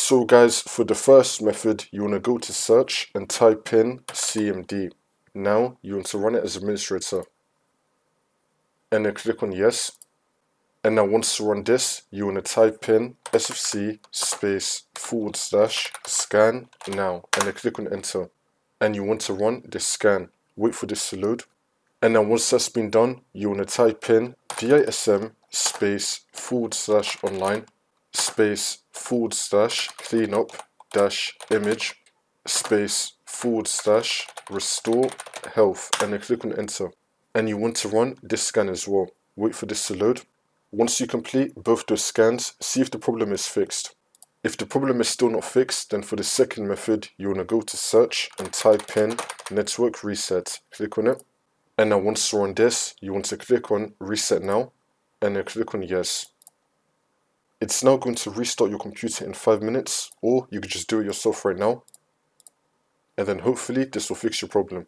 So guys, for the first method, you want to go to search and type in CMD. Now you want to run it as administrator. And then click on yes. And now once you run this, you want to type in sfc /scan now. And then click on enter. And you want to run this scan. Wait for this to load. And then once that's been done, you want to type in dism /online /cleanup -image /restore health, and then click on enter. And you want to run this scan as well. Wait for this to load. Once you complete both those scans, see if the problem is fixed. If the problem is still not fixed, then for the second method, you want to go to search and type in network reset. Click on it. And now once you're on this, you want to click on reset now, and then click on yes. It's now going to restart your computer in 5 minutes, or you could just do it yourself right now. And then hopefully this will fix your problem.